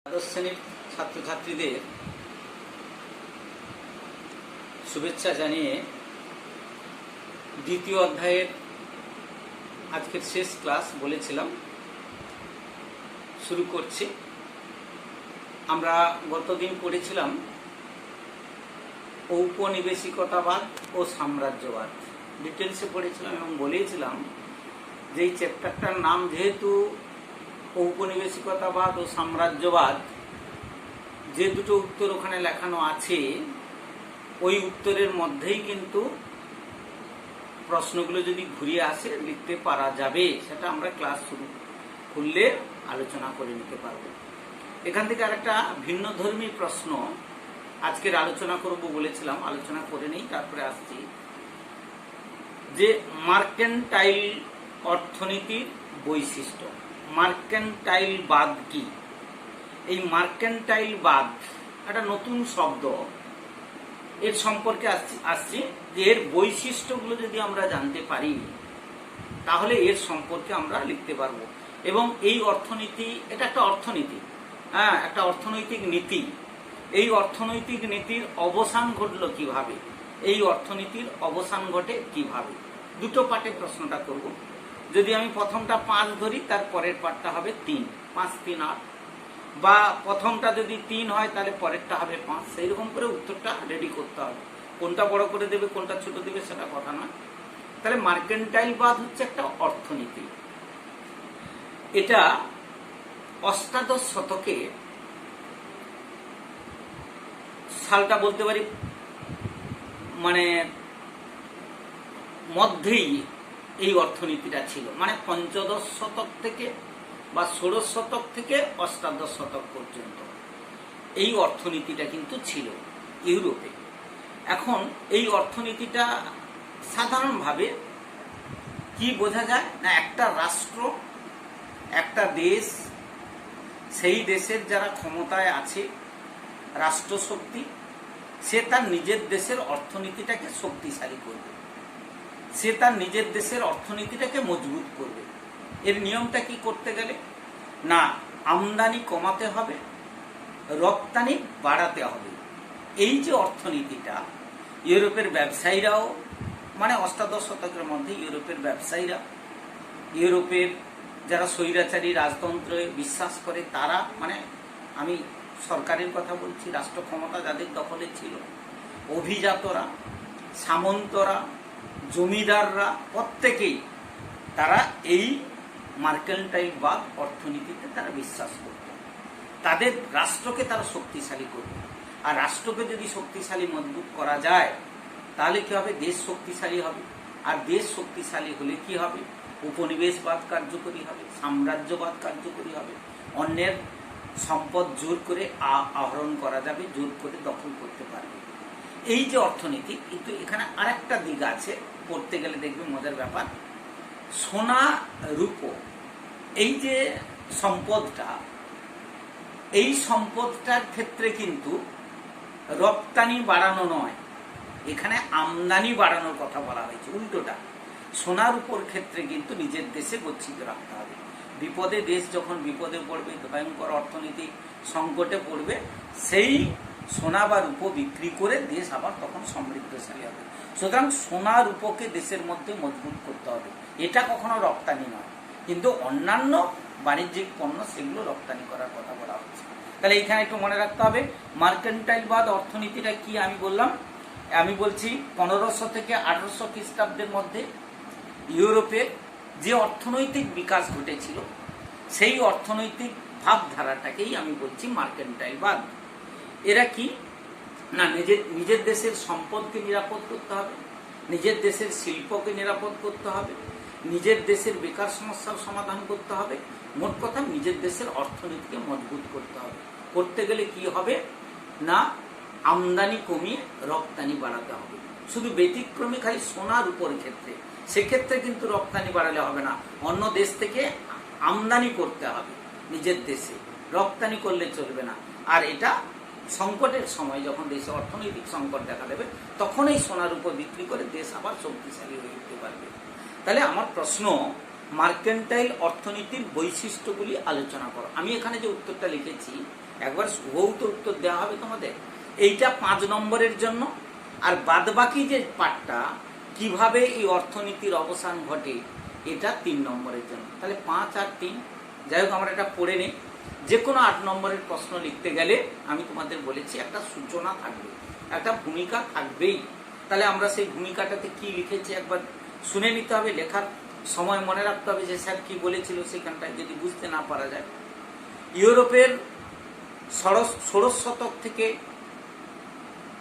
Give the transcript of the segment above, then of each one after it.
দ্বাদশ শ্রেণীর ছাত্রছাত্রীদের শুভেচ্ছা জানিয়ে দ্বিতীয় অধ্যায়ের আজকের শেষ ক্লাস বলেছিলাম শুরু করছি। আমরা গতদিন পড়েছিলাম ঔপনিবেশিকতাবাদ ও সাম্রাজ্যবাদ, ডিটেলসে পড়েছিলাম এবং বলেছিলাম যে এই চ্যাপ্টারটার নাম যেহেতু ঔপনিবেশিকতাবাদ ও সাম্রাজ্যবাদ, যে দুটো উত্তর ওখানে লেখানো আছে ওই উত্তরের মধ্যেই কিন্তু প্রশ্নগুলো যদি ঘুরিয়ে আসে লিখতে পারা যাবে, সেটা আমরা ক্লাস শুরু করলে আলোচনা করে নিতে পারবো। এখান থেকে আরেকটা ভিন্নধর্মী প্রশ্ন আজকের আলোচনা করব বলেছিলাম, আলোচনা করে নেই তারপরে আসছি। যে মার্কেন্টাইল অর্থনীতির বৈশিষ্ট্য, মার্কেন্টাইল বাদ কি? এই মার্কেন্টাইল বাদ একটা নতুন শব্দ, এর সম্পর্কে আসছি যে এর বৈশিষ্ট্যগুলো যদি আমরা জানতে পারি তাহলে এর সম্পর্কে আমরা লিখতে পারবো। এবং এই অর্থনীতি, এটা একটা অর্থনীতি, একটা অর্থনৈতিক নীতি। এই অর্থনৈতিক নীতির অবসান ঘটলো কিভাবে, এই অর্থনীতির অবসান ঘটে কিভাবে, দুটো পার্টে প্রশ্নটা করব। যদি আমি প্রথমটা 5 ধরি, তার পরের পার্টটা হবে 3, 5, 3, 8, বা প্রথমটা যদি 3 হয় তাহলে পরেরটা হবে 5, সেই রকম করে উত্তরটা রেডি করতে হবে। কোনটা বড় করে দেবে কোনটা ছোট দেবে সেটা কথা নয়। তাহলে মার্কেন্টাইল বাদ হচ্ছে একটা অর্থনীতি। এটা অষ্টাদশ শতকে, সালটা বলতে পারি মানে মধ্যেই এই অর্থনীতিটা ছিল, মানে পঞ্চদশ শতক থেকে বা ষোড়শ শতক থেকে অষ্টাদশ শতক পর্যন্ত এই অর্থনীতিটা কিন্তু ছিল ইউরোপে। এখন এই অর্থনীতিটা সাধারণভাবে কি বোঝা যায় না, একটা রাষ্ট্র, একটা দেশ, সেই দেশের যারা ক্ষমতায় আছে, রাষ্ট্রশক্তি, সে তার নিজের দেশের অর্থনীতিটাকে শক্তিশালী করবে, সে তার নিজের দেশের অর্থনীতিটাকে মজবুত করবে। এর নিয়মটা কি করতে গেলে না, আমদানি কমাতে হবে, রপ্তানি বাড়াতে হবে। এই যে অর্থনীতিটা ইউরোপের ব্যবসায়ীরাও, মানে অষ্টাদশ শতকের মধ্যে ইউরোপের ব্যবসায়ীরা, ইউরোপের যারা স্বৈরাচারী রাজতন্ত্রে বিশ্বাস করে তারা, মানে আমি সরকারের কথা বলছি, রাষ্ট্র ক্ষমতা যাদের দখলে ছিল, অভিজাতরা, সামন্তরা, জমিদাররা, প্রত্যেকেই তারা এই মার্কেন্টাইল বাদ অর্থনীতিতে তারা বিশ্বাস করত। তাদের রাষ্ট্রকে তারা শক্তিশালী করবে, আর রাষ্ট্রকে যদি শক্তিশালী মজবুত করা যায় তাহলে কি হবে, দেশ শক্তিশালী হবে। আর দেশ শক্তিশালী হলে কি হবে, উপনিবেশবাদ কার্যকরী হবে, সাম্রাজ্যবাদ কার্যকরী হবে, অন্যের সম্পদ জোর করে আহরণ করা যাবে, জোর করে দখল করতে পারবে। এই যে অর্থনীতি, কিন্তু এখানে আরেকটা দিক আছে, পড়তে গেলে দেখবে মজার ব্যাপার। সোনা রূপো, এই যে সম্পদটা, এই সম্পদটার ক্ষেত্রে কিন্তু রপ্তানি বাড়ানো নয়, এখানে আমদানি বাড়ানোর কথা বলা হয়েছে। উল্টোটা, সোনার উপর ক্ষেত্রে কিন্তু নিজের দেশে গচ্ছিত রাখতে হবে। বিপদে, দেশ যখন বিপদে পড়বে, ভয়ঙ্কর অর্থনৈতিক সংকটে পড়বে, সেই সোনা বা রূপো বিক্রি করে দেশ আবার তখন সমৃদ্ধশালী হবে। সুতরাং সোনা রূপোকে দেশের মধ্যে মজবুত করতে হবে, এটা কখনো রপ্তানি নয়। কিন্তু অন্যান্য বাণিজ্যিক পণ্য সেগুলো রপ্তানি করার কথা বলা হচ্ছে। তাহলে এখানে একটু মনে রাখতে হবে মার্কেন্টাইল বাদ অর্থনীতিটা কি। আমি বলছি 1500 থেকে 1800 খ্রিস্টাব্দের মধ্যে ইউরোপে যে অর্থনৈতিক বিকাশ ঘটেছিল, সেই অর্থনৈতিক ভাবধারাটাকেই আমি বলছি মার্কেন্টাইল বাদ। এরা কি না, নিজের দেশের সম্পদকে নিরাপদ করতে হবে, নিজের দেশের শিল্পকে নিরাপদ করতে হবে, নিজের দেশের বেকার সমস্যার সমাধান করতে হবে, মোট কথা নিজের দেশের অর্থনীতিকে মজবুত করতে হবে। করতে গেলে কি হবে না, আমদানি কমিয়ে রপ্তানি বাড়াতে হবে। শুধু ব্যতিক্রমী খালি সোনার উপর ক্ষেত্রে, সেক্ষেত্রে কিন্তু রপ্তানি বাড়ালে হবে না, অন্য দেশ থেকে আমদানি করতে হবে নিজের দেশে, রপ্তানি করলে চলবে না। আর এটা সংকটের সময়, যখন দেশে অর্থনৈতিক সংকট দেখা দেবে, তখন এই সোনার উপর বিক্রি করে দেশ আবার শক্তিশালী হয়ে উঠতে পারবে। তাহলে আমার প্রশ্ন, মার্কেন্টাইল অর্থনীতির বৈশিষ্ট্যগুলি আলোচনা করো। আমি এখানে যে উত্তরটা লিখেছি একবার হুবহু তো উত্তর দেওয়া হবে তোমাদের। এইটা 5 নম্বরের জন্য। আর বাদবাকি যে পার্টটা কিভাবে এই অর্থনীতির অবসান ঘটে, এটা 3 নম্বরের জন্য। তাহলে 5 আর 3, যাই হোক আমরা এটা পড়ে নিই। যে কোনো 8 নম্বরের প্রশ্ন লিখতে গেলে আমি তোমাদের বলেছি একটা সূচনা থাকবে, একটা ভূমিকা থাকবেই। তাহলে আমরা সেই ভূমিকাটাতে কি লিখেছি একবার শুনে নিতে হবে, লেখার সময় মনে রাখতে হবে যে স্যার কি বলেছিল সেখানটায়, যদি বুঝতে না পারা যায়। ইউরোপের ষোড়শ শতক থেকে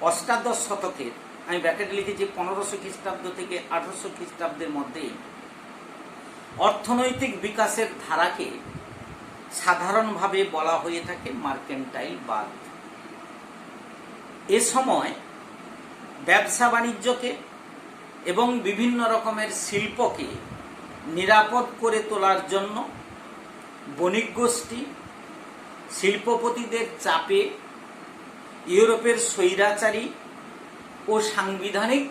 অষ্টাদশ শতকের, আমি ব্র্যাকেটে লিখেছি 1500 খ্রিস্টাব্দ থেকে 1800 খ্রিস্টাব্দের মধ্যে অর্থনৈতিক বিকাশের ধারাকে সাধারণভাবে বলা হয়ে থাকে মার্কেন্টাইলবাদ। এ সময় ব্যবসা বাণিজ্যকে এবং বিভিন্ন রকমের শিল্পকে নিরাপদ করে তোলার জন্য বণিক গোষ্ঠী, শিল্পপতিদের চাপে ইউরোপের স্বৈরাচারী ও সাংবিধানিক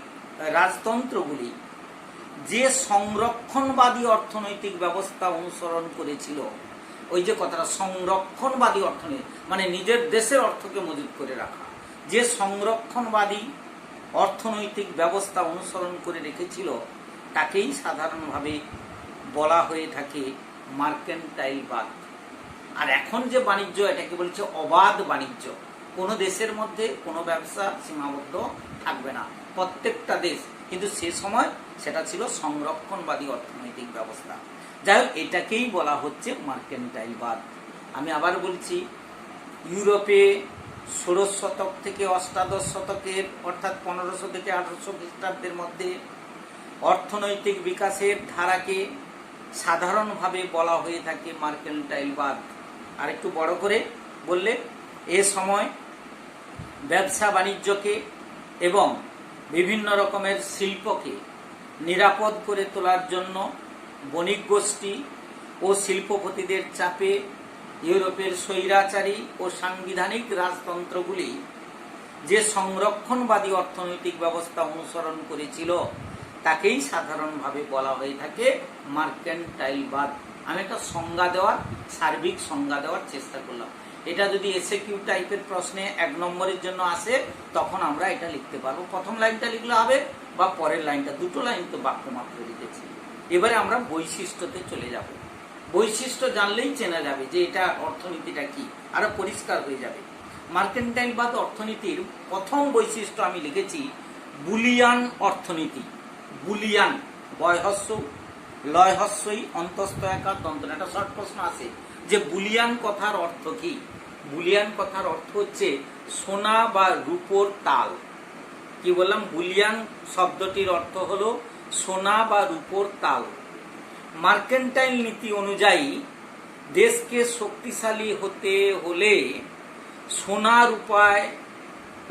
রাজতন্ত্রগুলি যে সংরক্ষণবাদী অর্থনৈতিক ব্যবস্থা অনুসরণ করেছিল, ওই যে কথাটা সংরক্ষণবাদী অর্থনীতি মানে নিজের দেশের অর্থকে মজুত করে রাখা, যে সংরক্ষণবাদী অর্থনৈতিক ব্যবস্থা অনুসরণ করে রেখেছিল তাকেই সাধারণভাবে বলা হয়ে থাকে মার্কেন্টাইলবাদ। আর এখন যে বাণিজ্য, এটাকে বলছে অবাধ বাণিজ্য। কোনো দেশের মধ্যে কোনো ব্যবসা সীমাবদ্ধ থাকবে না, প্রত্যেকটা দেশ। কিন্তু সে সময় সেটা ছিল সংরক্ষণবাদী অর্থনৈতিক ব্যবস্থা। যাই হোক, এটাকেই বলা হচ্ছে মার্কেন্টাইলবাদ। আমি আবার বলছি, ইউরোপে ষোড়শ শতক থেকে অষ্টাদশ শতকের অর্থাৎ 1500 থেকে 1800 খ্রিস্টাব্দের মধ্যে অর্থনৈতিক বিকাশের ধারাকে সাধারণভাবে বলা হয়ে থাকে মার্কেন্টাইলবাদ। আর একটু বড় করে বললে, এ সময় ব্যবসা বাণিজ্যকে এবং বিভিন্ন রকমের শিল্পকে নিরাপদ করে তোলার জন্য বণিক গোষ্ঠী ও শিল্পপতিদের চাপে ইউরোপের স্বৈরাচারী ও সাংবিধানিক রাজতন্ত্রগুলি যে সংরক্ষণবাদী অর্থনৈতিক ব্যবস্থা অনুসরণ করেছিল তাকেই সাধারণভাবে বলা হয়ে থাকে মার্কেন্টাইলবাদ। আমি একটা সংজ্ঞা দেওয়ার, সার্বিক সংজ্ঞা দেওয়ার চেষ্টা করলাম। এটা যদি এসএকিউ টাইপের প্রশ্নে 1 নম্বরের জন্য আসে তখন আমরা এটা লিখতে পারবো। প্রথম লাইনটা লিখলে হবে বা পরের লাইনটা, দুটো লাইন তো বাক্য মাত্র লিখেছি। এবারে আমরা বৈশিষ্ট্যতে চলে যাব। বৈশিষ্ট্য জানলেই চেনা যাবে যে এটা অর্থনীতিটা কি, আরো পরিষ্কার হয়ে যাবে। মার্কেন্টাইলবাদ অর্থনীতির প্রথম বৈশিষ্ট্য আমি লিখেছি বুলিয়ান অর্থনীতি। বুলিয়ান, বয়হস্য লয়হস্যই অন্তস্থ একার দন্তন। একটা শর্ট প্রশ্ন আছে যে বুলিয়ান কথার অর্থ কি। বুলিয়ান কথার অর্থ হচ্ছে সোনা বা রূপোর তাল। কি বললাম? বুলিয়ান শব্দটির অর্থ হলো সোনা বা রূপোর তাল। মার্কেন্টাইল নীতি অনুযায়ী দেশকে শক্তিশালী হতে হলে সোনা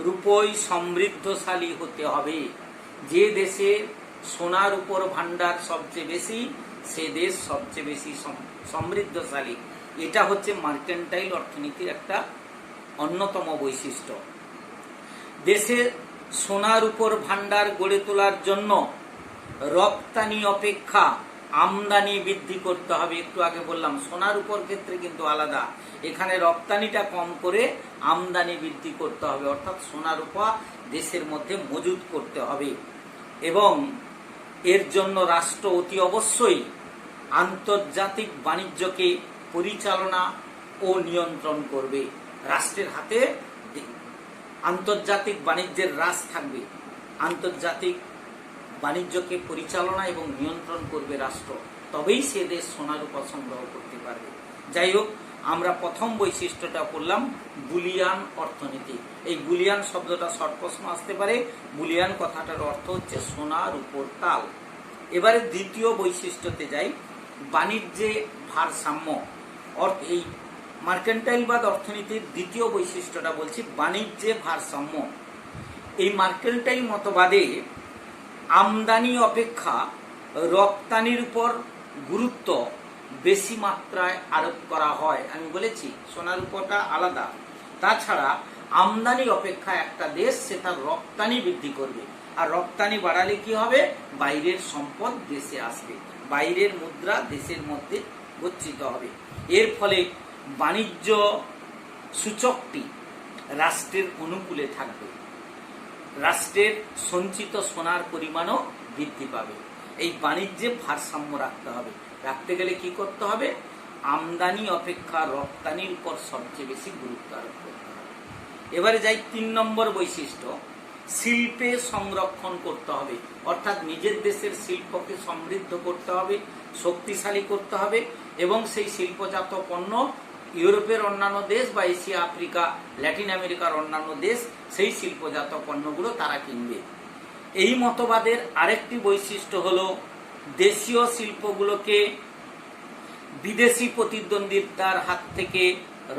রূপোয় সমৃদ্ধশালী হতে হবে। যে দেশে সোনার উপর ভান্ডার সবচেয়ে বেশি, সে দেশ সবচেয়ে বেশি সমৃদ্ধশালী। এটা হচ্ছে মার্কেন্টাইল অর্থনীতির একটা অন্যতম বৈশিষ্ট্য। দেশে সোনার উপর ভান্ডার গড়ে তোলার জন্য রপ্তানি অপেক্ষা আমদানি বৃদ্ধি করতে হবে। একটু আগে বললাম সোনার উপর ক্ষেত্রে কিন্তু আলাদা, এখানে রপ্তানিটা কম করে আমদানি বৃদ্ধি করতে হবে, অর্থাৎ সোনার উপর দেশের মধ্যে মজুত করতে হবে। এবং এর জন্য রাষ্ট্র অতি অবশ্যই আন্তর্জাতিক বাণিজ্যকে পরিচালনা ও নিয়ন্ত্রণ করবে। রাষ্ট্রের হাতে আন্তর্জাতিক বাণিজ্যের রাশ থাকবে। আন্তর্জাতিক বাণিজ্যকে পরিচালনা এবং নিয়ন্ত্রণ করবে রাষ্ট্র, তবেই সে দেশ সোনার উপর সংগ্রহ করতে পারবে। যাই হোক, আমরা প্রথম বৈশিষ্ট্যটা করলাম বুলিয়ান অর্থনীতি। এই বুলিয়ান শব্দটা শর্ট প্রশ্ন আসতে পারে। বুলিয়ান কথাটার অর্থ হচ্ছে সোনার উপর তাল। এবারে দ্বিতীয় বৈশিষ্ট্যতে যাই, বাণিজ্যে ভারসাম্য। এই মার্কেন্টাইলবাদ অর্থনীতির দ্বিতীয় বৈশিষ্ট্যটা বলছি বাণিজ্যে ভারসাম্য। এই মার্কেন্টাইল মতবাদে আমদানি অপেক্ষা রপ্তানির উপর গুরুত্ব বেশি মাত্রায় আরোপ করা হয়। আমি বলেছি সোনার উপরটা আলাদা। তাছাড়া আমদানি অপেক্ষা একটা দেশ সে তার রপ্তানি বৃদ্ধি করবে, আর রপ্তানি বাড়ালে কি হবে? বাইরের সম্পদ দেশে আসবে, বাইরের মুদ্রা দেশের মধ্যে গচ্ছিত হবে। এর ফলে বাণিজ্য সূচকটি রাষ্ট্রের অনুকূলে থাকবে, রাষ্ট্রের সঞ্চিত সোনার পরিমাণও বৃদ্ধি পাবে। এই বাণিজ্যে ভারসাম্য রাখতে হবে। রাখতে গেলে কি করতে হবে? আমদানি অপেক্ষা রপ্তানির উপর সবচেয়ে বেশি গুরুত্ব আরোপ করতে হবে। এবারে যাই 3 নম্বর বৈশিষ্ট্য, শিল্পে সংরক্ষণ করতে হবে। অর্থাৎ নিজের দেশের শিল্পকে সমৃদ্ধ করতে হবে, শক্তিশালী করতে হবে এবং সেই শিল্পজাত পণ্য ইউরোপের অন্যান্য দেশ বা এশিয়া, আফ্রিকা, ল্যাটিন আমেরিকার অন্যান্য দেশ সেই শিল্পজাত পণ্যগুলো তারা কিনবে। এই মতবাদের আরেকটি বৈশিষ্ট্য হলো দেশীয় শিল্পগুলোকে বিদেশি প্রতিদ্বন্দ্বিতার হাত থেকে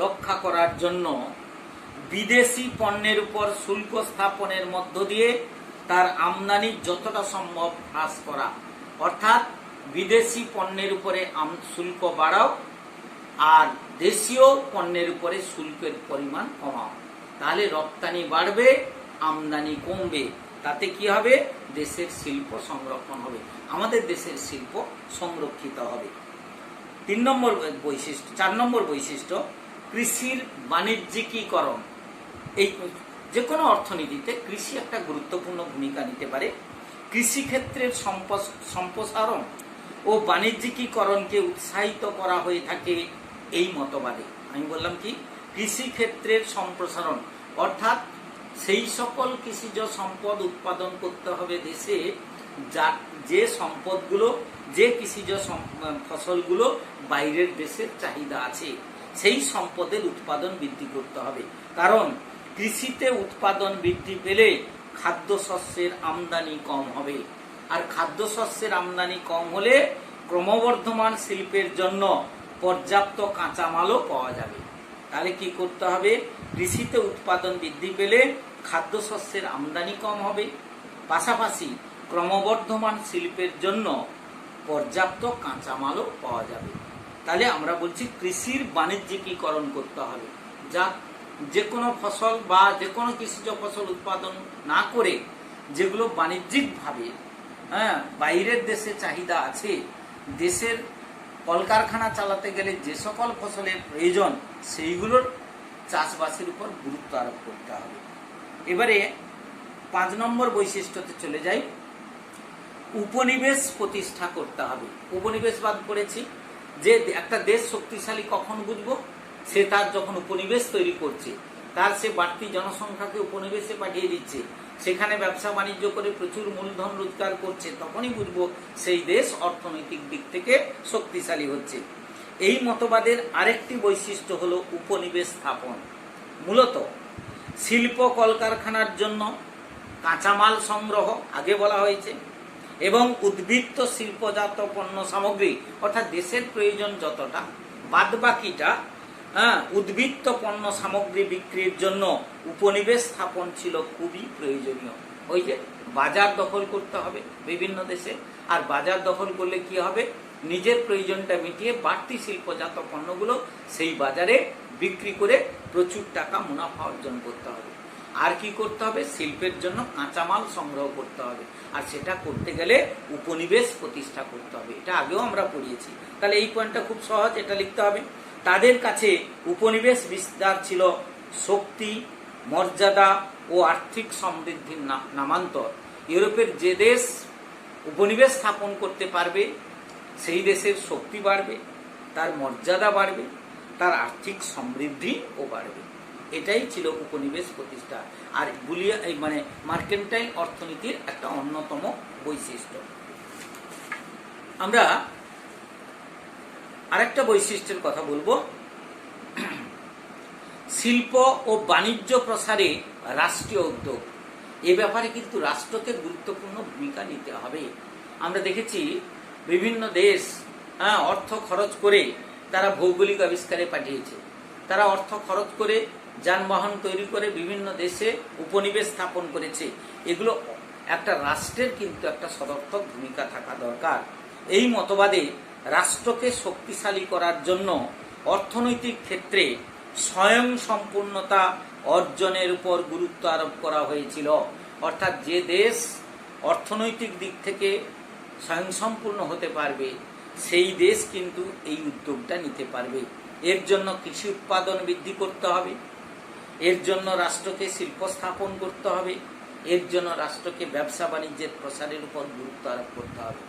রক্ষা করার জন্য বিদেশি পণ্যের উপর শুল্ক স্থাপনের মধ্য দিয়ে তার আমদানি যতটা সম্ভব হ্রাস করা। অর্থাৎ বিদেশি পণ্যের উপরে শুল্ক বাড়াও আর দেশীয় পণ্যের উপরে শুল্কের পরিমাণ কমাও, তাহলে রপ্তানি বাড়বে, আমদানি কমবে। তাতে কি হবে? দেশের শিল্প সংরক্ষণ হবে, আমাদের দেশের শিল্প সংরক্ষিত হবে। 4 নম্বর বৈশিষ্ট্য কৃষির বাণিজ্যিকীকরণ। এই যে কোনো অর্থনীতিতে কৃষি একটা গুরুত্বপূর্ণ ভূমিকা নিতে পারে। কৃষিক্ষেত্রের সম্প্রসারণ ও বাণিজ্যিকীকরণকে উৎসাহিত করা হয়ে থাকে এই মতবাদে। আমি বললাম কি? কৃষিক্ষেত্রের সম্প্রসারণ অর্থাৎ সেই সকল কৃষিজ সম্পদ উৎপাদন করতে হবে দেশে যে সম্পদগুলো, যে কৃষিজ ফসলগুলো বাইরের দেশের চাহিদা আছে, সেই সম্পদের উৎপাদন বৃদ্ধি করতে হবে। কারণ কৃষিতে উৎপাদন বৃদ্ধি পেলে খাদ্যশস্যের আমদানি কম হবে, আর খাদ্যশস্যের আমদানি কম হলে ক্রমবর্ধমান শিল্পের জন্য পর্যাপ্ত কাঁচামালও পাওয়া যাবে। তাহলে কি করতে হবে? কৃষিতে উৎপাদন বৃদ্ধি পেলে খাদ্যশস্যের আমদানি কম হবে, পাশাপাশি ক্রমবর্ধমান শিল্পের জন্য পর্যাপ্ত কাঁচামালও পাওয়া যাবে। তাহলে আমরা বলছি কৃষির বাণিজ্যিকীকরণ করতে হবে। যা যে কোনো ফসল বা যে কোনো কৃষিজ ফসল উৎপাদন না করে যেগুলো বাণিজ্যিকভাবে বাইরের দেশে চাহিদা আছে, দেশের কলকারখানা চালাতে গেলে যে সকল ফসলের প্রয়োজন সেইগুলোর চাষবাসের উপর গুরুত্ব আরোপ করতে হবে। এবারে 5 নম্বর বৈশিষ্ট্যতে চলে যাই, উপনিবেশ প্রতিষ্ঠা করতে হবে। উপনিবেশবাদ পড়েছি যে একটা দেশ শক্তিশালী কখন বুঝবো? সে তার যখন উপনিবেশ তৈরি করছে, তার সে বাড়তি জনসংখ্যাকে উপনিবেশে পাঠিয়ে দিচ্ছে, সেখানে ব্যবসা বাণিজ্য করে প্রচুর মূলধন রোজগার করছে, তখনই বুঝবো সেই দেশ অর্থনৈতিক দিক থেকে শক্তিশালী হচ্ছে। এই মতবাদের আরেকটি বৈশিষ্ট্য হলো উপনিবেশ স্থাপন। মূলত শিল্প কলকারখানার জন্য কাঁচামাল সংগ্রহ আগে বলা হয়েছে এবং উদ্বৃত্ত শিল্পজাত পণ্য সামগ্রী অর্থাৎ দেশের প্রয়োজন যতটা, বাদবাকিটা উদ্বৃত্ত পণ্য সামগ্রী বিক্রির জন্য উপনিবেশ স্থাপন ছিল খুবই প্রয়োজনীয়। ওই যে বাজার দখল করতে হবে বিভিন্ন দেশে, আর বাজার দখল করলে কি হবে? নিজের প্রয়োজনটা মিটিয়ে বাড়তি শিল্পজাত পণ্যগুলো সেই বাজারে বিক্রি করে প্রচুর টাকা মুনাফা অর্জন করতে হবে। আর কি করতে হবে? শিল্পের জন্য কাঁচামাল সংগ্রহ করতে হবে, আর সেটা করতে গেলে উপনিবেশ প্রতিষ্ঠা করতে হবে। এটা আগেও আমরা পড়িয়েছি। তাহলে এই পয়েন্টটা খুব সহজ, এটা লিখতে হবে। তাদের কাছে উপনিবেশ বিস্তার ছিল শক্তি, মর্যাদা ও আর্থিক সমৃদ্ধির নামান্তর। ইউরোপের যে দেশ উপনিবেশ স্থাপন করতে পারবে সেই দেশের শক্তি বাড়বে, তার মর্যাদা বাড়বে, তার আর্থিক সমৃদ্ধিও বাড়বে। এটাই ছিল উপনিবেশ প্রতিষ্ঠা আর মার্কেন্টাইল অর্থনীতির একটা অন্যতম বৈশিষ্ট্য। আমরা আরেকটা বৈশিষ্ট্যের কথা বলবো, শিল্প ও বাণিজ্য প্রসারে রাষ্ট্রীয় উদ্যোগ। এ ব্যাপারে কিন্তু রাষ্ট্রকে গুরুত্বপূর্ণ ভূমিকা নিতে হবে। আমরা দেখেছি বিভিন্ন দেশ অর্থ খরচ করে তারা ভৌগোলিক আবিষ্কারে পাঠিয়েছে, তারা অর্থ খরচ করে যানবাহন তৈরি করে বিভিন্ন দেশে উপনিবেশ স্থাপন করেছে। এগুলো একটা রাষ্ট্রের কিন্তু একটা সদর্থক ভূমিকা থাকা দরকার। এই মতবাদে রাষ্ট্রকে শক্তিশালী করার জন্য অর্থনৈতিক ক্ষেত্রে স্বয়ং সম্পূর্ণতা অর্জনের উপর গুরুত্ব আরোপ করা হয়েছিল। অর্থাৎ যে দেশ অর্থনৈতিক দিক থেকে স্বয়ংসম্পূর্ণ হতে পারবে সেই দেশ কিন্তু এই উদ্যোগটা নিতে পারবে। এর জন্য কৃষি উৎপাদন বৃদ্ধি করতে হবে, এর জন্য রাষ্ট্রকে শিল্প স্থাপন করতে হবে, এর জন্য রাষ্ট্রকে ব্যবসা বাণিজ্যের প্রসারের উপর গুরুত্ব আরোপ করতে হবে।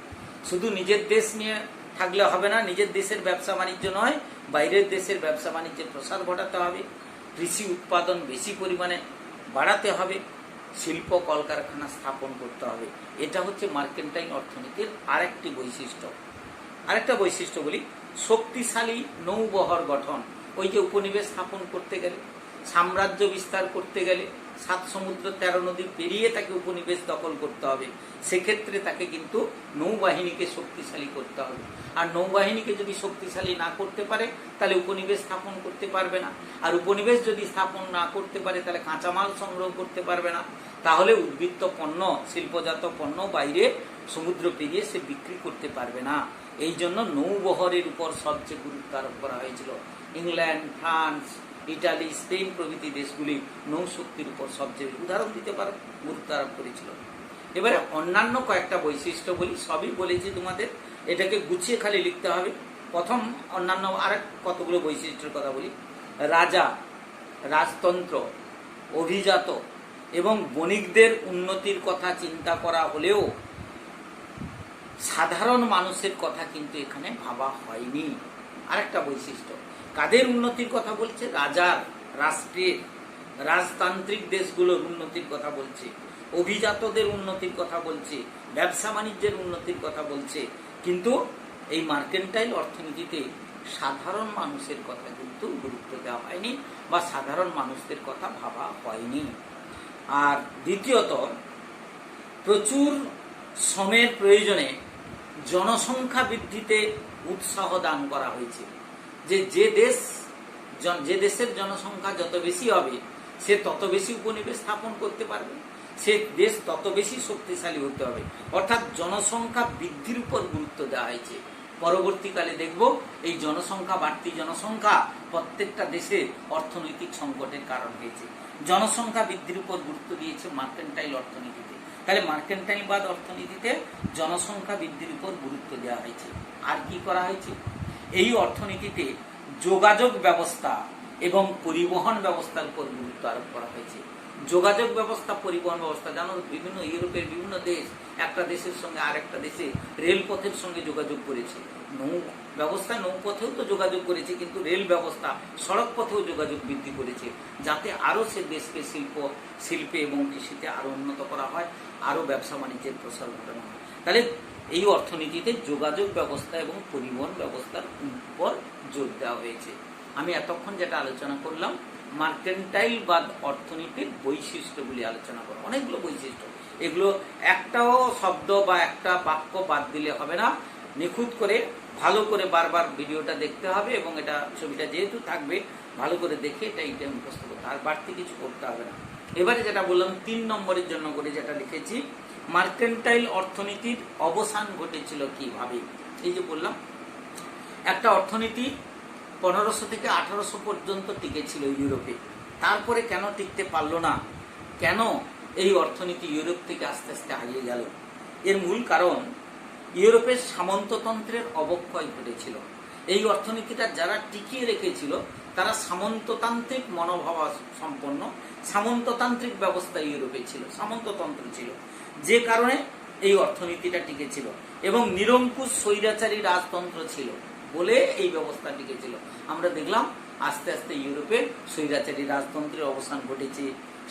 শুধু নিজের দেশ নিয়ে থাকলে হবে না, নিজের দেশের ব্যবসা বাণিজ্য নয়, বাইরের দেশের ব্যবসা বাণিজ্যের প্রসার ঘটাতে হবে, কৃষি উৎপাদন বেশি পরিমাণে বাড়াতে হবে, শিল্প কলকারখানা স্থাপন করতে হবে। এটা হচ্ছে মার্কেন্টাইল অর্থনীতির আরেকটি বৈশিষ্ট্য। আরেকটা বৈশিষ্ট্য বলি, শক্তিশালী নৌবহর গঠন। ওই যে উপনিবেশ স্থাপন করতে গেলে, সাম্রাজ্য বিস্তার করতে গেলে 7 সমুদ্র 13 নদী পেরিয়ে তাকে উপনিবেশ দখল করতে হবে, সেক্ষেত্রে তাকে কিন্তু নৌবাহিনীকে শক্তিশালী করতে হবে। আর নৌবাহিনীকে যদি শক্তিশালী না করতে পারে তাহলে উপনিবেশ স্থাপন করতে পারবে না, আর উপনিবেশ যদি স্থাপন না করতে পারে তাহলে কাঁচামাল সংগ্রহ করতে পারবে না, তাহলে উদ্বৃত্ত পণ্য, শিল্পজাত পণ্য বাইরে সমুদ্র পেরিয়ে সে বিক্রি করতে পারবে না। এই জন্য নৌবহরের উপর সবচেয়ে গুরুত্ব আরোপ করা হয়েছিল। ইংল্যান্ড, ফ্রান্স, ইটালি, স্পেন প্রভৃতি দেশগুলি নৌশক্তির উপর সবচেয়ে, উদাহরণ দিতে পারো, গুরুত্ব আরোপ করেছিল। এবারে অন্যান্য কয়েকটা বৈশিষ্ট্য বলি, সবই বলেছি তোমাদের, এটাকে গুছিয়ে খালি লিখতে হবে। প্রথম অন্যান্য আরেক কতগুলো বৈশিষ্ট্যের কথা বলি। রাজা, রাজতন্ত্র, অভিজাত এবং বণিকদের উন্নতির কথা চিন্তা করা হলেও সাধারণ মানুষের কথা কিন্তু এখানে ভাবা হয়নি। আরেকটা বৈশিষ্ট্য, কাদের উন্নতির কথা বলছে? রাজার, রাষ্ট্রের, রাজতান্ত্রিক দেশগুলোর উন্নতির কথা বলছে, অভিজাতদের উন্নতির কথা বলছে, ব্যবসা বাণিজ্যের উন্নতির কথা বলছে। কিন্তু এই মার্কেন্টাইল অর্থনীতিতে সাধারণ মানুষের কথা কিন্তু গুরুত্ব দেওয়া হয়নি বা সাধারণ মানুষদের কথা ভাবা হয়নি। আর দ্বিতীয়ত, প্রচুর শ্রমের প্রয়োজনে জনসংখ্যা বৃদ্ধিতে উৎসাহ দান করা হয়েছে। যে দেশের জনসংখ্যা যত বেশি হবে সে তত বেশি উপনিবেশ স্থাপন করতে পারবে, সে দেশ তত বেশি শক্তিশালী হতে হবে। অর্থাৎ জনসংখ্যা বৃদ্ধির উপর গুরুত্ব দেওয়া হয়েছে। পরবর্তীকালে দেখব এই জনসংখ্যা, বাড়তি জনসংখ্যা প্রত্যেকটা দেশে অর্থনৈতিক সংকটের কারণ হয়েছে। জনসংখ্যা বৃদ্ধির উপর গুরুত্ব দিয়েছে মার্কেন্টাইল অর্থনীতিতে। তাহলে মার্কেন্টাইলবাদ অর্থনীতিতে জনসংখ্যা বৃদ্ধির উপর গুরুত্ব দেওয়া হয়েছে। আর কি করা হয়েছে? এই অর্থনীতিতে যোগাযোগ ব্যবস্থা এবং পরিবহন ব্যবস্থার উপর গুরুত্ব আরোপ করা হয়েছে। যোগাযোগ ব্যবস্থা, পরিবহন ব্যবস্থা, জানো বিভিন্ন ইউরোপের বিভিন্ন দেশ একটা দেশের সঙ্গে আরেকটা দেশে রেলপথের সঙ্গে যোগাযোগ করেছে। নৌ ব্যবস্থা, নৌপথেও তো যোগাযোগ করেছে, কিন্তু রেল ব্যবস্থা, সড়ক পথেও যোগাযোগ বৃদ্ধি করেছে, যাতে আরো সে দেশকে শিল্পে এবং কৃষিতে আরো উন্নত করা হয়, আরো ব্যবসা বাণিজ্যের প্রসার ঘটানো হয়। তাহলে এই অর্থনীতিতে যোগাযোগ ব্যবস্থা এবং পরিবহন ব্যবস্থার উপর জোর দেওয়া হয়েছে। আমি এতক্ষণ যেটা আলোচনা করলাম মার্কেন্টাইলবাদ অর্থনীতির বৈশিষ্ট্যগুলি আলোচনা করো। অনেকগুলো বৈশিষ্ট্য, এগুলো একটাও শব্দ বা একটা বাক্য বাদ দিলে হবে না। নিখুঁত করে ভালো করে বারবার ভিডিওটা দেখতে হবে এবং এটা ছবিটা যেহেতু থাকবে ভালো করে দেখে এটা মুখস্থ করতে, আর বাড়তি কিছু করতে হবে না। এবারে যেটা বললাম 3 নম্বরের জন্য করে যেটা লিখেছি, মার্কেন্টাইল অর্থনীতির অবসান ঘটেছিল কিভাবে। এই যে বললাম একটা অর্থনীতি 1500 থেকে 1800 পর্যন্ত টিকেছিল ইউরোপে, তারপরে কেন টিকতে পারলো না, কেন এই অর্থনীতি ইউরোপ থেকে আস্তে আস্তে হারিয়ে গেল? এর মূল কারণ ইউরোপের সামন্ততন্ত্রের অবক্ষয় ঘটেছিল। এই অর্থনীতিটা যারা টিকিয়ে রেখেছিল তারা সামন্ততান্ত্রিক মনোভাব সম্পন্ন, সামন্ততান্ত্রিক ব্যবস্থা ইউরোপে ছিল, সামন্ততন্ত্র ছিল, যে কারণে এই অর্থনীতিটা টিকেছিল। এবং নিরঙ্কুশ স্বৈরাচারী রাজতন্ত্র ছিল বলে এই ব্যবস্থা টিকেছিল। আমরা দেখলাম আস্তে আস্তে ইউরোপে স্বৈরাচারী রাজতন্ত্রের অবসান ঘটেছে,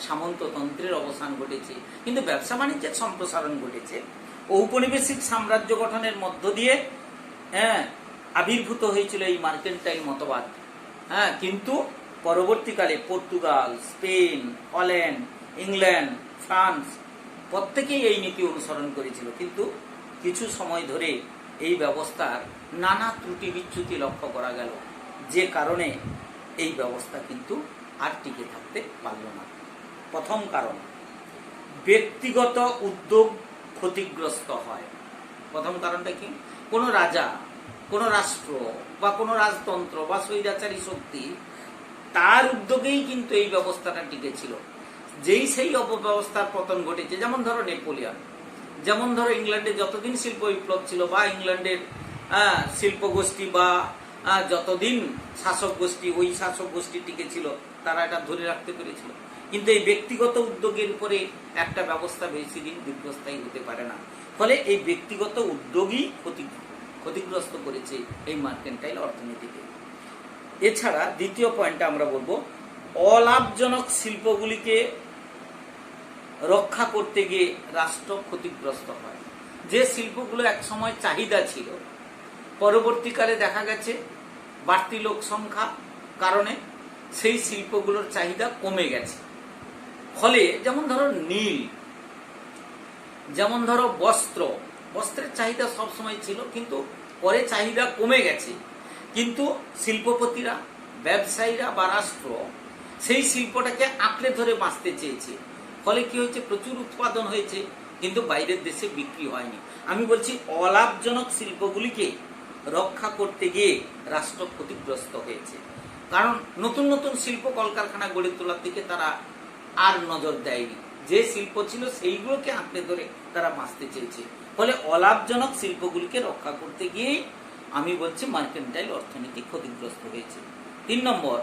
সামন্ততন্ত্রের অবসান ঘটেছে, কিন্তু ব্যবসা বাণিজ্যের সম্প্রসারণ ঘটেছে। ঔপনিবেশিক সাম্রাজ্য গঠনের মধ্য দিয়ে আবির্ভূত হয়েছিল এই মার্কেন্টাইল মতবাদ। কিন্তু পরবর্তীকালে Portugal, Spain, Holland, England, France প্রত্যেকেই এই নীতি অনুসরণ করেছিল, কিন্তু কিছু সময় ধরে এই ব্যবস্থার নানা ত্রুটি বিচ্যুতি লক্ষ্য করা গেল, যে কারণে এই ব্যবস্থা কিন্তু আর টিকে থাকতে পারল না। প্রথম কারণ, ব্যক্তিগত উদ্যোগ ক্ষতিগ্রস্ত হয়। প্রথম কারণটা কি? কোনো রাজা, কোনো রাষ্ট্র বা কোনো রাজতন্ত্র বা স্বৈরাচারী শক্তি তার উদ্যোগেই কিন্তু এই ব্যবস্থাটা টিকেছিল। যেই সেই অপব্যবস্থার পতন ঘটেছে, যেমন ধরো নেপোলিয়ন, যেমন ধরো ইংল্যান্ডে যতদিন শিল্প বিপ্লব ছিল বা ইংল্যান্ডের শিল্প গোষ্ঠী বা যতদিন শাসক গোষ্ঠী ওই শাসক গোষ্ঠী টিকে ছিল তারা এটা ধরে রাখতে পেরেছিল। কিন্তু এই ব্যক্তিগত উদ্যোগের উপরে একটা ব্যবস্থা বেশি দিন দীর্ঘস্থায়ী হতে পারে না। ফলে এই ব্যক্তিগত উদ্যোগই ক্ষতিগ্রস্ত করেছে এই মার্কেন্টাইল অর্থনীতিকে। এছাড়া দ্বিতীয় পয়েন্টটা আমরা বলবো, অলাভজনক শিল্পগুলিকে রক্ষা করতে গিয়ে রাষ্ট্র ক্ষতিগ্রস্ত হয়। যে শিল্পগুলো একসময় চাহিদা ছিল, পরবর্তীকালে দেখা গেছে বাড়তি লোক সংখ্যা কারণে সেই শিল্পগুলোর চাহিদা কমে গেছে। ফলে যেমন ধরো নীল, যেমন ধরো বস্ত্রের চাহিদা সবসময় ছিল, কিন্তু পরে চাহিদা কমে গেছে। কিন্তু শিল্পপতিরা, ব্যবসায়ীরা বা রাষ্ট্র সেই শিল্পটাকে আঁকড়ে ধরে বাঁচতে চেয়েছে। ফলে কি হয়েছে, প্রচুর উৎপাদন হয়েছে কিন্তু বাইরের দেশে বিক্রি হয়নি। আমি বলছি অলাভজনক শিল্পগুলিকে রক্ষা করতে গিয়ে রাষ্ট্র ক্ষতিগ্রস্ত হয়েছে। কারণ নতুন নতুন শিল্প কলকারখানা গড়ে তোলার দিকে তারা আর নজর দেয়নি। যে শিল্প ছিল সেইগুলোকে আঁকড়ে ধরে তারা বাঁচতে চেয়েছে। ফলে অলাভজনক শিল্পগুলিকে রক্ষা করতে গিয়ে আমি বলছি মার্কেন্টাইল অর্থনীতি ক্ষতিগ্রস্ত হয়েছে। 3 নম্বর,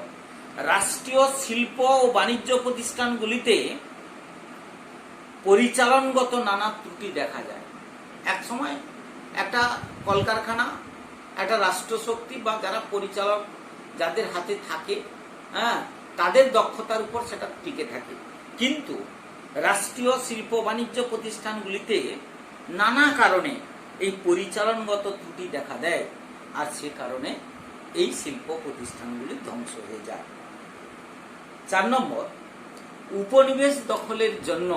রাষ্ট্রীয় শিল্প ও বাণিজ্য প্রতিষ্ঠানগুলিতে পরিচালনগত নানা ত্রুটি দেখা যায়। এক সময় একটা কলকারখানা, একটা রাষ্ট্রশক্তি বা যারা পরিচালক যাদের হাতে থাকে, তাদের দক্ষতার উপর সেটা টিকে থাকে। কিন্তু রাষ্ট্রীয় শিল্প বাণিজ্য প্রতিষ্ঠানগুলিতে নানা কারণে এই পরিচালনগত ত্রুটি দেখা দেয়, আর সে কারণে এই শিল্প প্রতিষ্ঠানগুলি ধ্বংস হয়ে যায়। 4 নম্বর, উপনিবেশ দখলের জন্য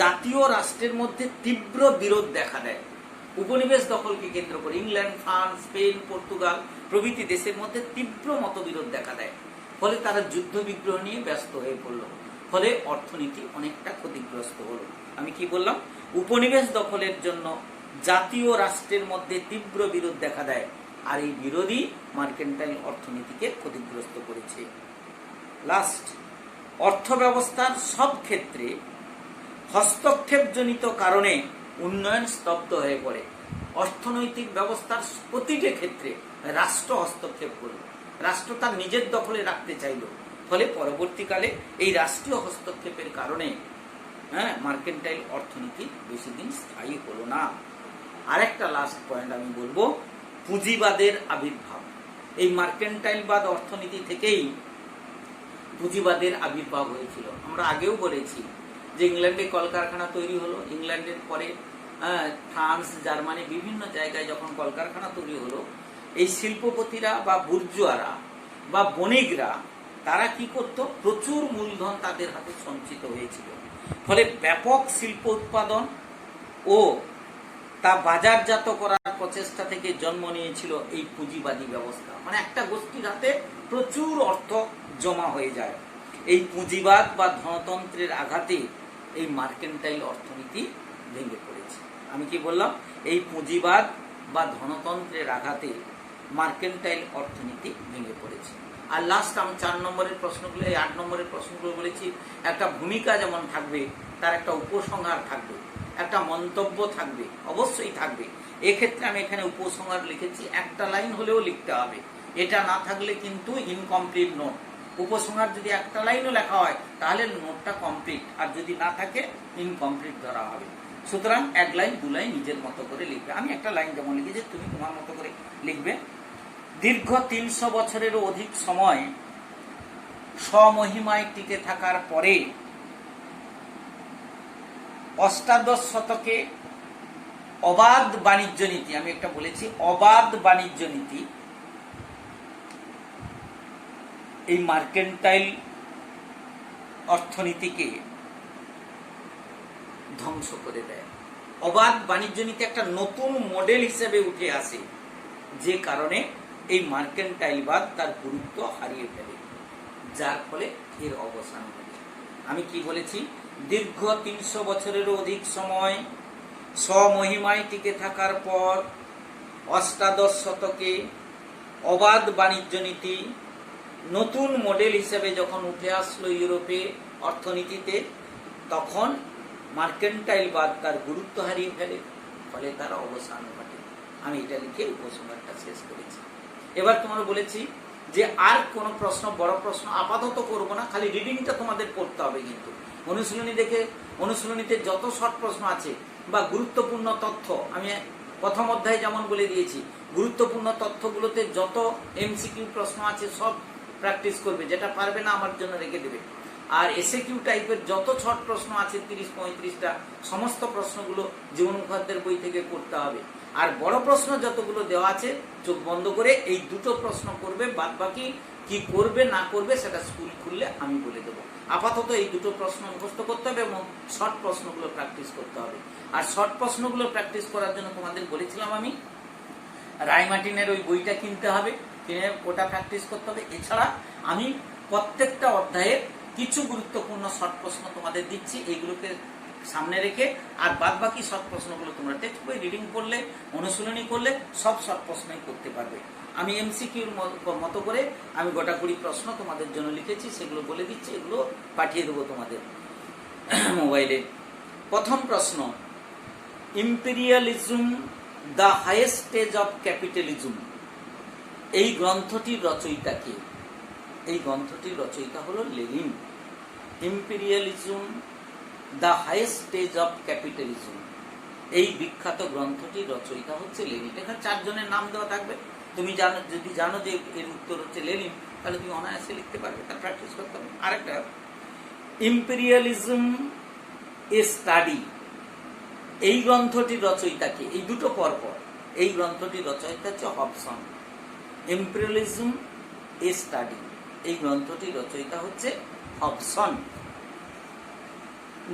জাতীয় রাষ্ট্রের মধ্যে তীব্র বিরোধ দেখা দেয়। উপনিবেশ দখলকে কেন্দ্র করে ইংল্যান্ড, ফ্রান্স, স্পেন, পর্তুগাল প্রভৃতি দেশের মধ্যে তীব্র মতবিরোধ দেখা দেয়। ফলে তারা যুদ্ধ বিগ্রহ নিয়ে ব্যস্ত হয়ে পড়ল। ফলে অর্থনীতি অনেকটা ক্ষতিগ্রস্ত হলো। আমি কি বললাম, উপনিবেশ দখলের জন্য জাতীয় রাষ্ট্রের মধ্যে তীব্র বিরোধ দেখা দেয়, আর এই বিরোধী মার্কেন্টাইল অর্থনীতিকে ক্ষতিগ্রস্ত করেছে। লাস্ট, অর্থ ব্যবস্থার সব ক্ষেত্রে হস্তক্ষেপজনিত কারণে উন্নয়ন স্তব্ধ হয়ে পড়ে। অর্থনৈতিক ব্যবস্থার প্রতিটি ক্ষেত্রে রাষ্ট্র হস্তক্ষেপ করল, রাষ্ট্র তার নিজের দখলে রাখতে চাইল। ফলে পরবর্তীকালে এই রাষ্ট্রীয় হস্তক্ষেপের কারণে মার্কেন্টাইল অর্থনীতি বেশি দিন স্থায়ী হলো না। আরেকটা লাস্ট পয়েন্ট আমি বলবো, পুঁজিবাদের আবির্ভাব। এই মার্কেন্টাইলবাদ অর্থনীতি থেকেই পুঁজিবাদের আবির্ভাব হয়েছিল। আমরা আগেও বলেছি যে ইংল্যান্ডে কলকারখানা তৈরি হলো, ইংল্যান্ডের পরে ফ্রান্স, জার্মানি বিভিন্ন জায়গায় যখন কলকারখানা তৈরি হলো, এই শিল্পপতিরা বা বুর্জুয়ারা বা বণিকরা তারা কি করত, প্রচুর মূলধন তাদের হাতে সঞ্চিত হয়েছিল। ফলে ব্যাপক শিল্প উৎপাদন ও তা বাজারজাত করার প্রচেষ্টা থেকে জন্ম নিয়েছিল এই পুঁজিবাদী ব্যবস্থা। মানে একটা গোষ্ঠীর হাতে প্রচুর অর্থ জমা হয়ে যায়। এই পুঁজিবাদ বা ধনতন্ত্রের আঘাতে এই মার্কেন্টাইল অর্থনীতি ভেঙে পড়েছে। আমি কি বললাম, এই পুঁজিবাদ বা ধনতন্ত্রের আঘাতে মার্কেন্টাইল অর্থনীতি ভেঙে পড়েছে। আর লাস্ট আমি 4 নম্বরের প্রশ্নগুলো, এই 8 নম্বরের প্রশ্নগুলো বলেছি, একটা ভূমিকা যেমন থাকবে, তার একটা উপসংহার থাকবে, একটা মন্তব্য থাকবে, অবশ্যই থাকবে। এক্ষেত্রে আমি এখানে উপসংহার লিখেছি, একটা লাইন হলেও লিখতে হবে। এটা না থাকলে কিন্তু ইনকমপ্লিট নোট। উপসংহার যদি একটা লাইনও লেখা হয় তাহলে নোটটা কমপ্লিট, আর যদি না থাকে ইনকমপ্লিট ধরা হবে। সুতরাং 1 লাইন 2 লাইন নিজের মতো করে লিখবে। আমি একটা লাইন যেমন লিখেছি, তুমি তোমার মতো করে লিখবে। দীর্ঘ 300 বছরেরও অধিক সময় স্বমহিমায় টিকে থাকার পরে অষ্টাদশ শতকে অবাধ বাণিজ্য নীতি, আমি একটা বলেছি অবাধ বাণিজ্য নীতি, এই মার্কেন্টাইল অর্থনীতিকে ধ্বংস করে দেয়। অবাধ বাণিজ্য নীতি একটা নতুন মডেল হিসেবে উঠে আসে, যে কারণে এই মার্কেন্টাইলবাদ তার গুরুত্ব হারিয়ে ফেলে, যার ফলে এর অবসান ঘটে। আমি কি বলেছি, দীর্ঘ 300 বছরেরও অধিক সময় স্বমহিমায় টিকে থাকার পর অষ্টাদশ শতকে অবাধ বাণিজ্য নীতি নতুন মডেল হিসেবে যখন উঠে আসলো ইউরোপে অর্থনীতিতে, তখন মার্কেন্টাইলবাদ তার গুরুত্ব হারিয়ে ফেলে, ফলে তার অবসান ঘটে। আমি এটা লিখে উপসংহারটা শেষ করেছি। এবার তোমার বলেছি যে আর কোনো প্রশ্ন, বড় প্রশ্ন আপাতত করবো না, খালি রিডিংটা তোমাদের পড়তে হবে। কিন্তু অনুশীলনীতে যত শর্ট প্রশ্ন আছে বা গুরুত্বপূর্ণ তথ্য, আমি প্রথম অধ্যায়ে যেমন বলে দিয়েছি, গুরুত্বপূর্ণ তথ্যগুলোতে যত এমসিকিউ প্রশ্ন আছে সব প্র্যাকটিস করবে, যেটা পারবে না আমার জন্য রেখে দেবে। আর এসএকিউ টাইপের যত শর্ট প্রশ্ন আছে 30-35টা, সমস্ত প্রশ্নগুলো জীবন মুখোপাধ্যায়ের বই থেকে করতে হবে। আর বড় প্রশ্ন যতগুলো দেওয়া আছে চোখ বন্ধ করে এই দুটো প্রশ্ন করবে, বাদ বাকি কি করবে না করবে সেটা স্কুল খুললে আমি বলে দেবো। আপাতত এই দুটো প্রশ্ন মুখস্থ করতে হবে এবং শর্ট প্রশ্নগুলো প্র্যাকটিস করতে হবে। আর শর্ট প্রশ্নগুলো প্র্যাকটিস করার জন্য তোমাদের বলেছিলাম আমি, রায়মার্টিনের ওই বইটা কিনতে হবে, কিনে ওটা প্র্যাকটিস করতে হবে। এছাড়া আমি প্রত্যেকটা অধ্যায়ে কিছু গুরুত্বপূর্ণ শর্ট প্রশ্ন তোমাদের দিচ্ছি, এইগুলোকে সামনে রেখে। আর বাদ বাকি শর্ট প্রশ্নগুলো তোমরা টেক্সট বই রিডিং করলে, অনুশীলনী করলে সব শর্ট প্রশ্নই করতে পারবে। আমি এমসিকিউর মতো করে আমি গোটা 20 প্রশ্ন তোমাদের জন্য লিখেছি, সেগুলো বলে দিচ্ছি, এগুলো পাঠিয়ে দেবো তোমাদের মোবাইলে। প্রথম প্রশ্ন, imperialism the highest stage of capitalism, এই গ্রন্থটির রচয়িতা কে? এই গ্রন্থটির রচয়িতা হলো Lenin. Imperialism the highest stage of capitalism, এই বিখ্যাত গ্রন্থটির রচয়িতা হচ্ছে লেনিন। এখানে 4 জনের নাম দেওয়া থাকবে, তুমি জানো, যদি জানো যে এর উত্তর হচ্ছে লেনিন, তাহলে তুমি অনায়াসে লিখতে পারবে, তার প্র্যাকটিস করতে হবে। আরেকটা, ইম্পেরিয়ালিজম এ স্টাডি, এই গ্রন্থটির রচয়িতা কে? এই দুটো পরপর, এই গ্রন্থটির রচয়িতা হচ্ছে হবসন। ইম্পেরিয়ালিজম এ স্টাডি, এই গ্রন্থটির রচয়িতা হচ্ছে হবসন।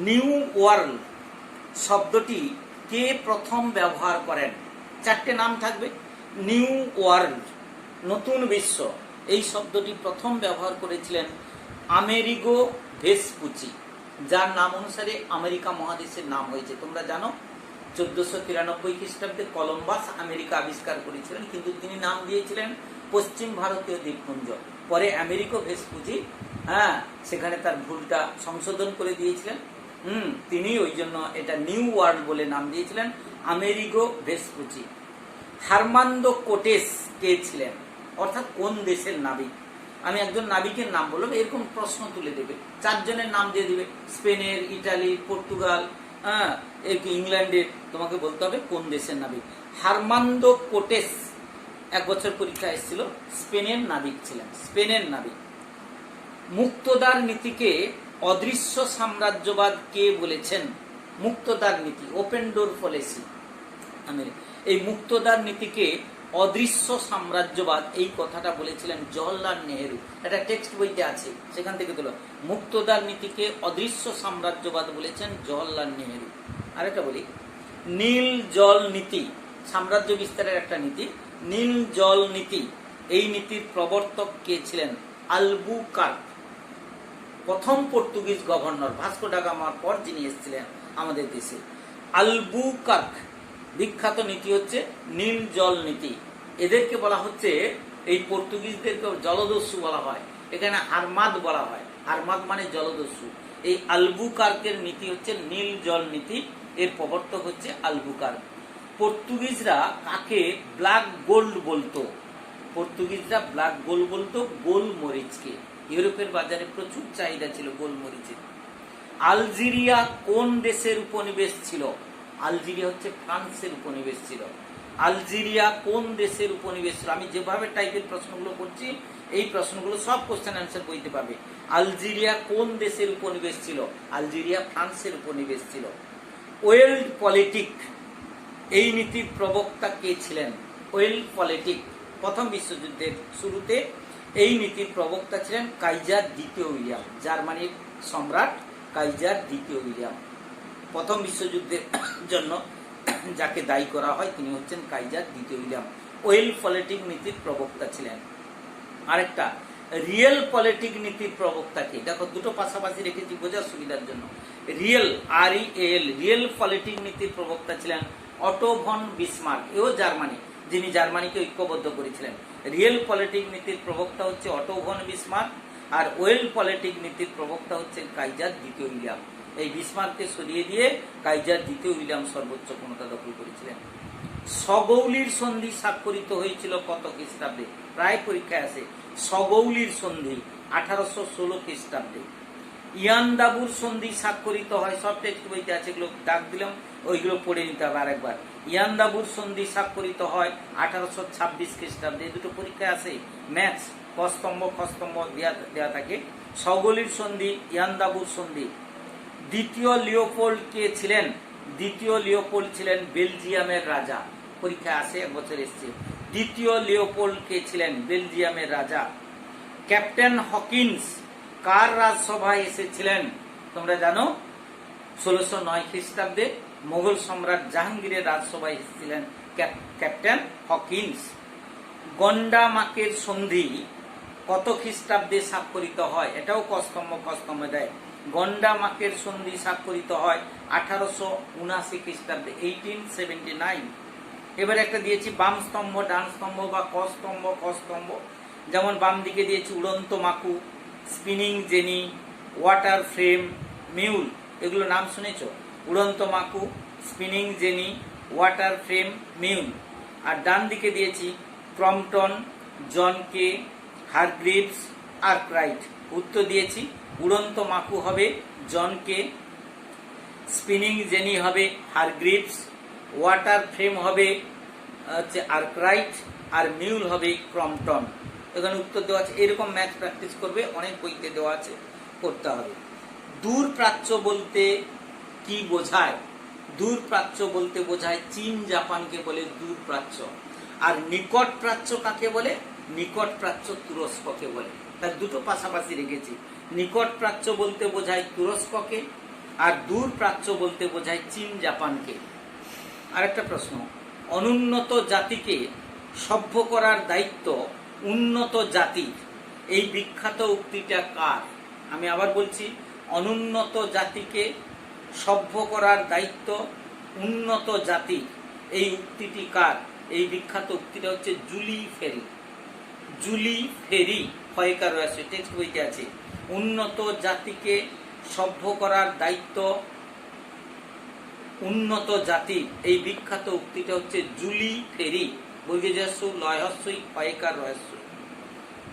নিউ ওয়ার্ল্ড শব্দটি কে প্রথম ব্যবহার করেন? 4টে নাম থাকবে। নিউ ওয়ার্ল্ড, নতুন বিশ্ব, এই শব্দটি প্রথম ব্যবহার করেছিলেন আমেরিগো ভেসপুচি, যার নাম অনুসারে আমেরিকা মহাদেশের নাম হয়েছে। তোমরা জানো 1493 খ্রিস্টাব্দে কলম্বাস আমেরিকা আবিষ্কার করেছিলেন, কিন্তু তিনি নাম দিয়েছিলেন পশ্চিম ভারতীয় দ্বীপপুঞ্জ। পরে আমেরিগো ভেসপুচি সেখানে তার ভুলটা সংশোধন করে দিয়েছিলেন। তিনি ওই জন্য এটা নিউ ওয়ার্ল্ড বলে নাম দিয়েছিলেন, আমেরিগো ভেসপুচি। হারমান্দো কোটেস কে ছিলেন, অর্থাৎ কোন দেশের নাবিক? আমি একজন নাবিকের নাম বললাম, এরকম প্রশ্ন তুলে দেবে, 4 জনের নাম দিয়ে দিবে, স্পেনের, ইটালি, পর্তুগাল, ইংল্যান্ডের, তোমাকে বলতে হবে কোন দেশের নাবিক। হারমান্দো কোটেস 1 বছর পরীক্ষা এসেছিল, স্পেনের নাবিক ছিলেন, স্পেনের নাবিক। মুক্তদার নীতিকে অদৃশ্য সাম্রাজ্যবাদ কে বলেছেন? মুক্তদার নীতি, ওপেন ডোর পলিসি, এই মুক্তদার নীতিকে অদৃশ্য সাম্রাজ্যবাদ, এই কথাটা বলেছিলেন জওহরলাল নেহেরু। এটা টেক্সট বইতে আছে, সেখান থেকে তোলো। মুক্তদার নীতিকে অদৃশ্য সাম্রাজ্যবাদ বলেছেন জওহরলাল নেহেরু। আরেকটা বলি, নীল জল নীতি, সাম্রাজ্য বিস্তারের একটা নীতি, নীল জল নীতি, এই নীতির প্রবর্তক কে ছিলেন? আলবুকার্ক, প্রথম পর্তুগিজ গভর্নর, ভাস্কো ডা গামার পর যিনি এসেছিলেন আমাদের দেশে। আলবুকার্ক বিখ্যাত নীতি হচ্ছে নীল জল নীতি। এদেরকে বলা হচ্ছে, এই পর্তুগিজদেরকে জলদস্যু বলা হয়, এখানে আরমাদ বলা হয়, আরমাদ মানে জলদস্যু। এই আলবুকার্কের নীতি হচ্ছে নীল জল নীতি, এর প্রবর্তক হচ্ছে আলবুকার্ক। পর্তুগিজরা কাকে ব্ল্যাক গোল্ড বলতো? পর্তুগিজরা ব্ল্যাক গোল্ড বলতো গোলমরিচকে। ইউরোপের বাজারে প্রচুর চাহিদা ছিল গোলমরিচের। আলজেরিয়া কোন দেশের উপনিবেশ ছিল? আলজেরিয়া হচ্ছে ফ্রান্সের উপনিবেশ ছিল। আলজেরিয়া কোন দেশের উপনিবেশ ছিল? আমি যেভাবে টাইপের প্রশ্নগুলো করছি, এই প্রশ্নগুলো সব কোশ্চেন অ্যান্সার বইতে পাবে। আলজেরিয়া কোন দেশের উপনিবেশ ছিল? আলজেরিয়া ফ্রান্সের উপনিবেশ ছিল। ওয়েল্ড পলিটিক, এই নীতির প্রবক্তা কে ছিলেন? ওয়েল্ড পলিটিক, প্রথম বিশ্বযুদ্ধের শুরুতে এই নীতির প্রবক্তা ছিলেন কাইজার দ্বিতীয় উইলিয়াম, জার্মানির সম্রাট কাইজার দ্বিতীয় উইলিয়াম। প্রথম বিশ্বযুদ্ধের জন্য যাকে দায়ী করা হয় তিনি হচ্ছেন কাইজার দ্বিতীয় উইলিয়াম, ওয়েল্ড পলিটিক নীতির প্রবক্তা ছিলেন। আরেকটা, রিয়েল পলিটিক নীতির প্রবক্তা কে? দেখো, দুটো পাশাপাশি রেখেছি বোঝার সুবিধার জন্য। রিয়েল, REAL, রিয়েল পলিটিক নীতির প্রবক্তা ছিলেন অটো ভন বিসমার্ক, এও জার্মানি, যিনি জার্মানিকে ঐক্যবদ্ধ করেছিলেন। রিয়েল পলিটিক নীতির প্রবক্তা হচ্ছে অটো ভন বিসমার্ক, আর ওয়েল্ড পলিটিক নীতির প্রবক্তা হচ্ছে কাইজার দ্বিতীয় উইলিয়াম। এই বিসমার্ককে সরিয়ে দিয়ে কাইজার দ্বিতীয় উইলিয়াম সর্বোচ্চ ক্ষমতা দখল করেছিলেন। সগৌলির সন্ধি স্বাক্ষরিত হয়েছিল কত খ্রিস্টাব্দে? প্রায় পরীক্ষায় আসে সগৌলির সন্ধি 1816 খ্রিস্টাব্দে। ইয়ান্দাবুর সন্ধি স্বাক্ষরিত হয়, সব টেক্সট বইতে আছে, এগুলো দাগ দিলাম, ওইগুলো পড়ে নিতে হবে আরেকবার। ইয়ান্দাবুর সন্ধি স্বাক্ষরিত হয় 1826 খ্রিস্টাব্দে। এই দুটো পরীক্ষায় আসে, ম্যাথস কস্তম্ভ খস্তম্ভ দেওয়া থাকে। সগৌলির সন্ধি, ইয়ান্দাবুর সন্ধি। দ্বিতীয় লিওপোল্ড কে ছিলেন? দ্বিতীয় লিওপোল্ড ছিলেন বেলজিয়ামের রাজা, পরীক্ষায় আসে, এক বছর এসছে। দ্বিতীয় লিওপোল্ড কে ছিলেন? বেলজিয়ামের রাজা। ক্যাপ্টেন হকিন্স কার রাজসভায় এসেছিলেন? তোমরা জানো 1609 খ্রিস্টাব্দে মোগল সম্রাট জাহাঙ্গীরের রাজসভায় এসেছিলেন ক্যাপ্টেন হকিন্স। গন্ডামাকের সন্ধি কত খ্রিস্টাব্দে স্বাক্ষরিত হয়? এটাও কস্তম্ভ দেয়। গন্ডামাকের সন্ধি স্বাক্ষরিত হয় 1879 খ্রিস্টাব্দে, 1879। এবার একটা দিয়েছি বাম স্তম্ভ ডান স্তম্ভ বা কস্তম্ভ। যেমন বাম দিকে দিয়েছি উড়ন্ত মাকু, spinning jenny, water frame, mule, এগুলো নাম শুনেছ? উড়ন্ত মাকু, spinning jenny, water frame, mule. আর ডান দিকে দিয়েছি Crompton, John Kay, Hargreaves, Arkwright. উত্তর দিয়েছি উড়ন্ত মাকু হবে জন কে, স্পিনিং জেনি হবে হারগ্রিভস, ওয়াটার ফ্রেম হবে হচ্ছে আর্করাইট, আর মিউল হবে ক্রম্পটন। এখানে উত্তর দেওয়া আছে। এরকম ম্যাথ প্র্যাকটিস করবে, অনেক বইতে দেওয়া আছে, করতে হবে। দূর প্রাচ্য বলতে কি বোঝায়? দূর প্রাচ্য বলতে বোঝায় চীন জাপানকে বলে দূর প্রাচ্য। আর নিকট প্রাচ্য কাকে বলে? নিকট প্রাচ্য তুরস্ককে বলে। তার দুটো পাশাপাশি রেখেছি। নিকট প্রাচ্য বলতে বোঝায় তুরস্ককে, আর দূর প্রাচ্য বলতে বোঝায় চীন জাপানকে। আরেকটা প্রশ্ন, অনুন্নত জাতিকে সভ্য করার দায়িত্ব উন্নত জাতির, এই বিখ্যাত উক্তিটা কার? আমি আবার বলছি, অনুন্নত জাতিকে সভ্য করার দায়িত্ব উন্নত জাতির, এই উক্তিটি কার? এই বিখ্যাত উক্তিটা হচ্ছে জুলি ফেরি। জুলি ফেরি, ফয়কার রয়েছে, টেক্সট বইতে আছে। উন্নত জাতিকে সভ্য করার দায়িত্ব উন্নত জাতির, এই বিখ্যাত উক্তিটা হচ্ছে জুলি ফেরি। বর্গীয়জস্ব লয়হস্যই ফয়কার রহস্য।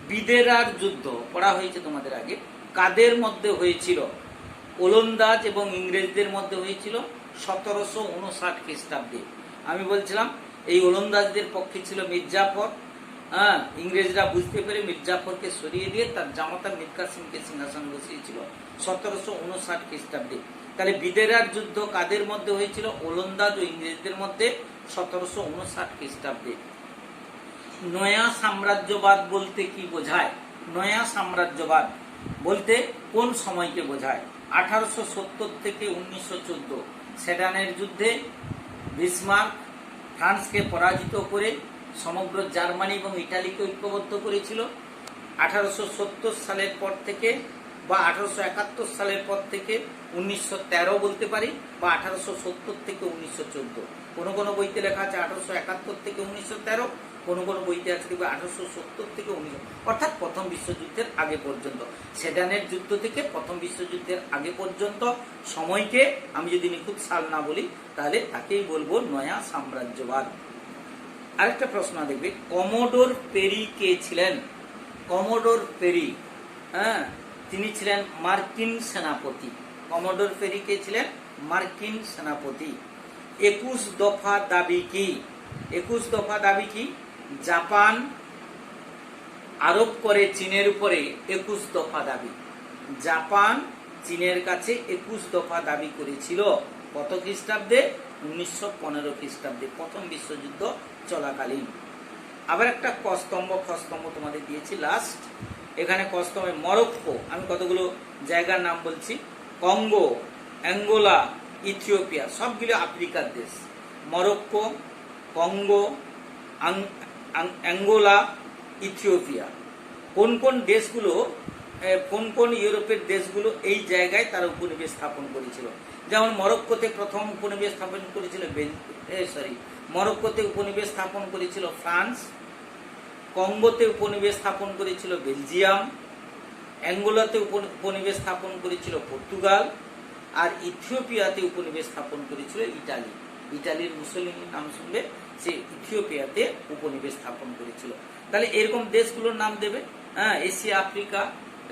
বিদেরার যুদ্ধ পড়া হয়েছে তোমাদের আগে, কাদের মধ্যে হয়েছিল? ওলন্দাজ এবং ইংরেজদের মধ্যে হয়েছিল 1759 খ্রিস্টাব্দে। আমি বলছিলাম এই ওলন্দাজদের পক্ষে ছিল মির্জাফর। ইংরেজরা বুঝতে পেরে মির্জাফরকে সরিয়ে দিয়ে তার জামাতা মীর কাসিমকে সিংহাসন বসিয়েছিল 1759 খ্রিস্টাব্দে। তাহলে বিদেরার যুদ্ধ কাদের মধ্যে হয়েছিল? ওলন্দাজ ও ইংরেজদের মধ্যে 1759 খ্রিস্টাব্দে। নয়া সাম্রাজ্যবাদ বলতে কি বোঝায়? নয়া সাম্রাজ্যবাদ বলতে কোন সময়কে বোঝায়? 1870 থেকে 1914 সেডানের যুদ্ধে বিসমার্ক ফ্রান্সকে পরাজিত করে সমগ্র জার্মানি এবং ইটালিকে ঐক্যবদ্ধ করেছিল। 1870 সালের পর থেকে বা 1871 সালের পর থেকে 1913 বলতে পারি, বা 1870 থেকে 1914। কোনো কোনো বইতে লেখা আছে 1871 থেকে 1913, কোনো কোনো বইতে আছে 1870 থেকে 19, অর্থাৎ প্রথম বিশ্বযুদ্ধের আগে পর্যন্ত। সেডানের যুদ্ধ থেকে প্রথম বিশ্বযুদ্ধের আগে পর্যন্ত সময়কে আমি যদি নিখুঁত সাল না বলি তাহলে তাকেই বলবো নয়া সাম্রাজ্যবাদ। আরেকটা প্রশ্ন দেখবে, কমোডোর পেরি কে ছিলেন? কমোডোর পেরি, তিনি ছিলেন মার্কিন সেনাপতি। কমোডোর পেরি কে ছিলেন? মার্কিন সেনাপতি। 21 দফা দাবি কি? 21 দফা দাবি কি? জাপান আরোপ করে চীনের উপরে 21 দফা দাবি। জাপান চীনের কাছে 21 দফা দাবি করেছিল কত খ্রিস্টাব্দে? 1915 খ্রিস্টাব্দে, প্রথম বিশ্বযুদ্ধ চলাকালীন। আবার একটা কস্তম্ভ খস্তম্ভ তোমাদের দিয়েছি লাস্ট। এখানে কস্তম্ভে মরক্কো, আমি কতগুলো জায়গার নাম বলছি, কঙ্গো, অ্যাঙ্গোলা, ইথিওপিয়া, সবগুলো আফ্রিকার দেশ। Morocco, Congo, Angola, Ethiopia. কোন কোন দেশগুলো, কোন কোন ইউরোপের দেশগুলো এই জায়গায় তারা উপনিবেশ স্থাপন করেছিল? যেমন মরক্কোতে প্রথম উপনিবেশ স্থাপন করেছিল মরক্কোতে উপনিবেশ স্থাপন করেছিল ফ্রান্স, কঙ্গোতে উপনিবেশ স্থাপন করেছিল বেলজিয়াম, অ্যাঙ্গোলাতে উপনিবেশ স্থাপন করেছিল পর্তুগাল, আর ইথিওপিয়াতে উপনিবেশ স্থাপন করেছিল ইটালি। ইটালির মুসোলিনির নাম শুনলে, সে ইথিওপিয়াতে উপনিবেশ স্থাপন করেছিল। তাহলে এরকম দেশগুলোর নাম দেবে, হ্যাঁ, এশিয়া, আফ্রিকা,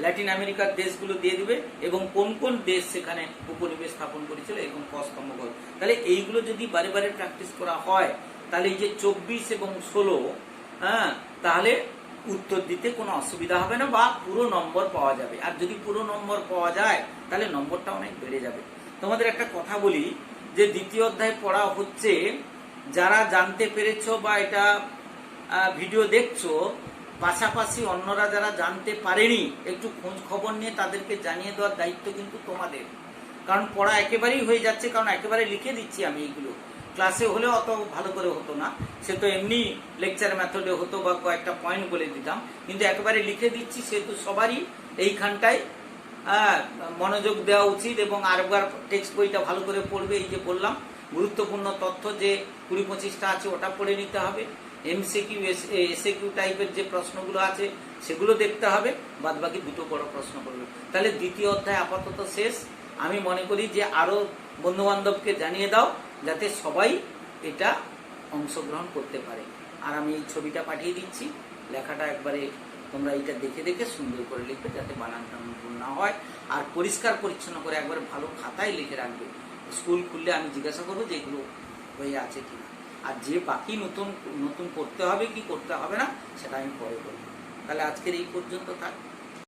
ল্যাটিন আমেরিকার দেশগুলো দিয়ে দিবে এবং কোন কোন দেশ সেখানে উপনিবেশ স্থাপন করেছিল এরকম কস্তম্ভ। তাহলে এইগুলো যদি বারে বারে প্র্যাকটিস করা হয় তাহলে এই যে 24 এবং 16, হ্যাঁ, তাহলে উত্তর দিতে কোনো অসুবিধা হবে না বা পুরো নম্বর পাওয়া যাবে। আর যদি পুরো নম্বর পাওয়া যায় তাহলে নম্বরটা অনেক বেড়ে যাবে। তোমাদের একটা কথা বলি যে দ্বিতীয় অধ্যায় পড়া হচ্ছে, যারা জানতে পেরেছো বা এটা ভিডিও দেখছো, পাশাপাশি অন্যরা যারা জানতে পারেনি একটু খোঁজ খবর নিয়ে তাদেরকে জানিয়ে দেওয়ার দায়িত্ব কিন্তু তোমাদের। কারণ পড়া একেবারেই হয়ে যাচ্ছে, কারণ একেবারে লিখে দিচ্ছি আমি এইগুলো। ক্লাসে হলেও অত ভালো করে হতো না, সে তো এমনি লেকচার মেথডে হতো বা কয়েকটা পয়েন্ট বলে দিতাম, কিন্তু একেবারে লিখে দিচ্ছি, সেহেতু সবারই এইখানটায় মনোযোগ দেওয়া উচিত এবং আরেকবার টেক্সট বইটা ভালো করে পড়বে। এই যে বললাম গুরুত্বপূর্ণ তথ্য যে 20-25টা আছে ওটা পড়ে নিতে হবে, এমসিকিউ এসএকিউ টাইপের যে প্রশ্নগুলো আছে সেগুলো দেখতে হবে, বাদ বাকি দুটো বড় প্রশ্ন করবে। তাহলে দ্বিতীয় অধ্যায় আপাতত শেষ। আমি মনে করি যে আরো বন্ধু বান্ধবকে জানিয়ে দাও যাতে সবাই এটা অংশগ্রহণ করতে পারে। আর আমি এই ছবিটা পাঠিয়ে দিচ্ছি, লেখাটা একবারে তোমরা এটা দেখে দেখে সুন্দর করে লিখবে যাতে বানানটা ভুল না হয়। আর পরিষ্কার পরিচ্ছন্ন করে একবারে ভালো খাতায় লিখে রাখবে। স্কুল খুললে আমি জিজ্ঞাসা করবো যে এগুলো হয়ে আছে কিনা। আর যে বাকি নতুন নতুন করতে হবে কি করতে হবে না সেটা আমি পরে বলবো। তাহলে আজকের এই পর্যন্ত থাক।